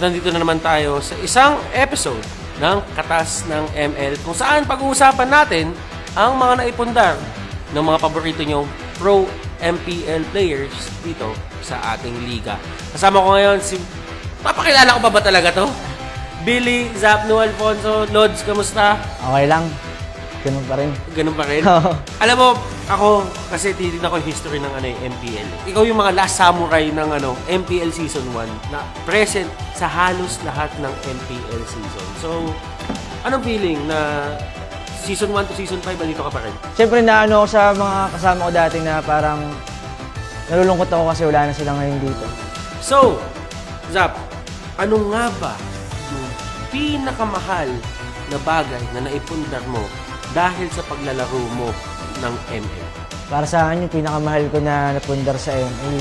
nandito na naman tayo sa isang episode ng Katas ng ML kung saan pag-uusapan natin ang mga naipundar ng mga paborito nyong pro MPL players dito sa ating liga. Kasama ko ngayon si... Papakilala ko pa ba talaga to? Billy Zapno Alfonso. Lods, kamusta? Okay lang. Ganun pa rin. Ganun pa rin? Alam mo, ako, kasi titignan ko yung history ng MPL. Ikaw yung mga last samurai ng MPL Season 1 na present sa halos lahat ng MPL season. So, anong feeling na Season 1 to Season 5, andito ka pa rin? Siyempre naano ako sa mga kasama ko dati na parang nalulungkot ako kasi wala na sila ngayon dito. So, Zap, ano nga ba yung pinakamahal na bagay na naipundar mo dahil sa paglalaro mo ng ML? Para sa akin, yung pinakamahal ko na napundar sa ML,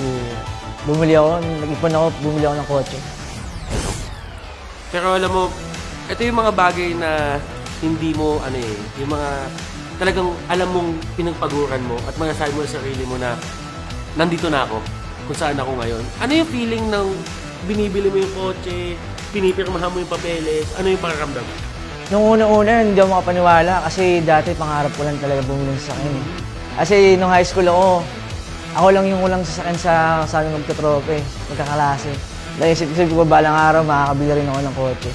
nag-ipon ako, bumili ako ng kotse. Pero alam mo, ito yung mga bagay na hindi mo, yung mga talagang alam mong pinagpaguran mo at masasabi mo sa sarili mo na nandito na ako, kung saan ako ngayon. Ano yung feeling ng binibili mo yung kotse, pinipirmahan mo yung papeles, ano yung pakaramdam? Nung una-una, hindi ako makapaniwala kasi dati pangarap ko lang talaga bumili ng sasakyan. Kasi nung high school ako lang yung walang sasakyan sa magkatrope, magkakalase. Dahil isip ko balang araw, makakabili rin ako ng kotse.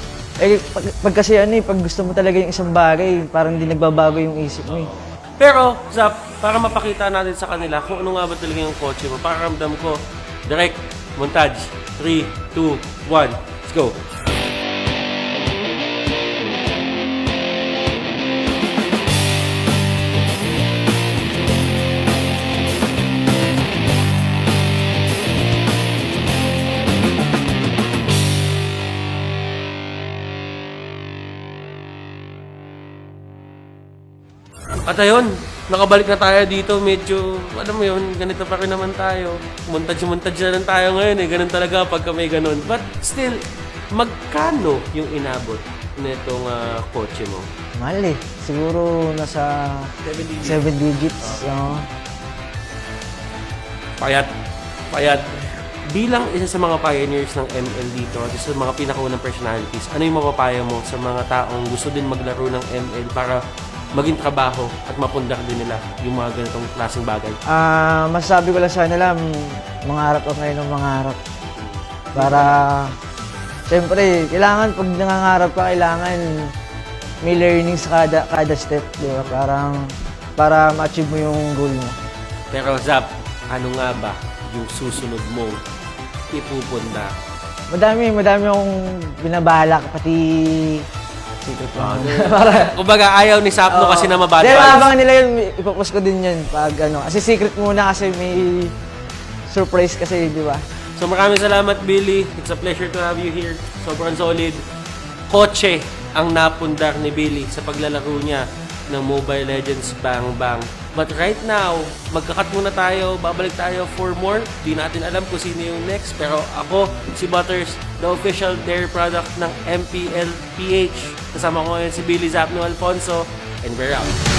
Pag kasi pag gusto mo talaga yung isang bagay, parang hindi nagbabago yung isip mo eh. Pero, Zap, para mapakita natin sa kanila kung ano nga ba talaga yung kotse mo, pakaramdam ko, direct, montage, 3, 2, 1, let's go! At ayun, nakabalik na tayo dito. Medyo, alam mo yun, ganito pa rin naman tayo. Montage na lang tayo ngayon Ganun talaga pagka may ganun. But still, magkano yung inabot nitong kotse mo? Mahal eh. Siguro nasa 7 digits. Payat. Bilang isa sa mga pioneers ng ML dito at isa sa mga pinakaunang personalities, ano yung mapapayo mo sa mga taong gusto din maglaro ng ML para maging trabaho at mapundar din nila yung mga ganitong klaseng bagay? Masasabi ko lang sa kanila, mangarap ako ngayon ng mangarap. Para, siyempre, kailangan pag nangangarap ka, kailangan may learning sa kada step, di ba? Para ma-achieve mo yung goal mo. Pero Zap, ano nga ba yung susunod mong ipupunda? Madami akong binabalak, pati secret lang. Kumbaga, ayaw ni Sapno kasi na mabadal. Dahil maabangan nila yun, ipopost ko din yun pag Kasi secret muna kasi may surprise kasi, di ba? So maraming salamat, Billy. It's a pleasure to have you here. Sobrang solid. Kotse ang napundar ni Billy sa paglalaro niya ng Mobile Legends Bang Bang. But right now, magkakat muna tayo. Babalik tayo for more. Di natin alam kung sino yung next. Pero ako, si Butters, the official dairy product ng MPL PH. Kasama ko ngayon si Billy Zapno Alfonso. And we're out.